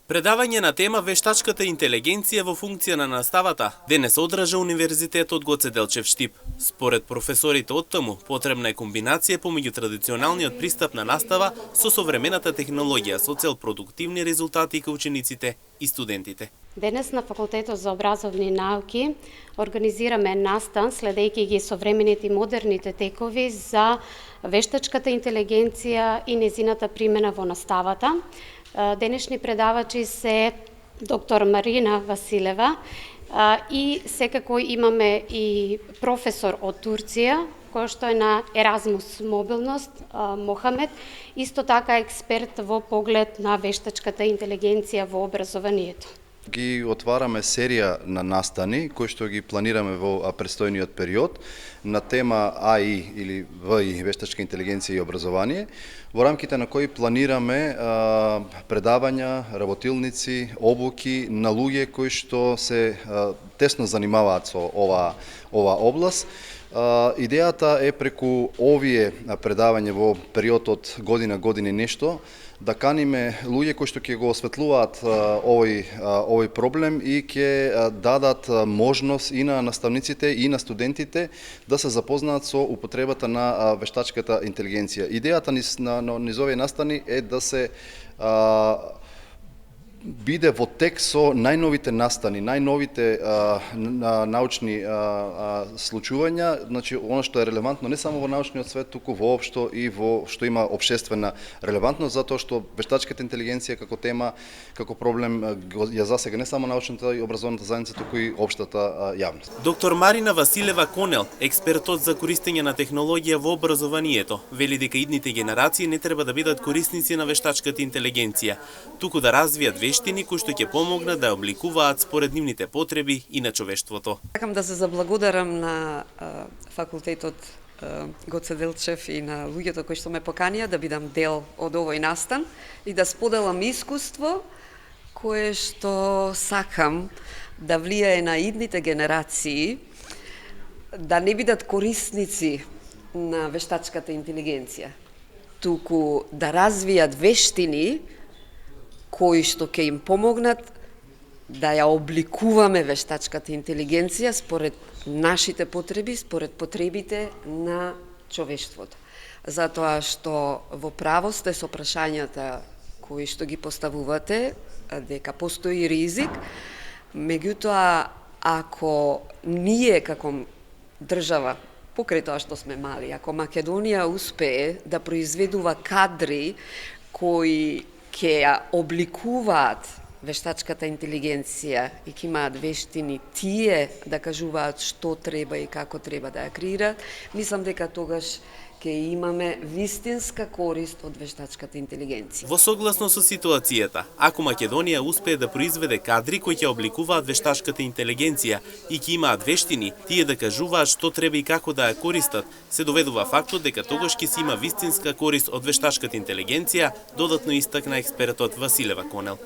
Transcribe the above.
Предавање на тема вештачката интелигенција во функција на наставата денес одржа Универзитетот Гоце Делчев Штип. Според професорите од таму, потребна е комбинација помеѓу традиционалниот пристап на настава со современата технологија со цел продуктивни резултати кај учениците и студентите. Денес на Факултетот за образовни науки организираме настан следејќи ги современите и модерните текови за вештачката интелигенција и нејзината примена во наставата. Денешни предавачи се доктор Марина Василева и секако имаме и професор од Турција, кој што е на Еразмус мобилност, Мохамед, исто така експерт во поглед на вештачката интелигенција во образованието. Ги отвараме серија на настани кои што ги планираме во престојниот период на тема АИ или ВИ, вештачка интелигенција и образование, во рамките на кои планираме предавања, работилници, обуки на луѓе кои што се тесно занимаваат со ова област. Идејата е преку овие предавања во период од година и нешто да каниме луѓе кои што ќе го осветлуваат овој проблем и ќе дадат можност и на наставниците и на студентите да се запознаат со употребата на вештачката интелигенција. Идејата низ овие настани е да се биде во тек со најновите настани, најновите научни случувања, значи она што е релевантно не само во научниот свет, туку воопшто и во што има општествена релевантност, затоа што вештачката интелигенција како тема, како проблем ја засега не само научната и образовната заедница, туку и општата јавност. Доктор Марина Василева Конел, експертот за користење на технологија во образованието, вели дека идните генерации не треба да бидат корисници на вештачката интелигенција, туку да развијат вештини кои што ќе помогнат да обликуваат според нивните потреби и на човештвото. Сакам да се заблагодарам на Факултетот Гоце Делчев и на луѓето кои што ме поканија да бидам дел од овој настан и да споделам искуство кое што сакам да влијае на идните генерации да не бидат корисници на вештачката интелигенција, туку да развијат вештини кои што ќе им помогнат да ја обликуваме вештачката интелигенција според нашите потреби, според потребите на човештвото. Затоа што во право сте со прашањата кои што ги поставувате, дека постои ризик, меѓутоа ако ние како држава, покрај тоа што сме мали, ако Македонија успее да произведува кадри кои ќе ја обликуваат вештачката интелигенција и ќе имаат вештини тие да кажуваат што треба и како треба да ја креираат, мислам дека тогаш ќе имаме вистинска корист од вештачката интелигенција. Во согласно со ситуацијата, ако Македонија успее да произведе кадри кои ќе обликуваат вештачката интелигенција и ќе имаат вештини, тие да кажуваат што треба и како да ја користат, се доведува фактот дека тогаш ќе се има вистинска корист од вештачката интелигенција, додатно истакна експертот Василева Конел.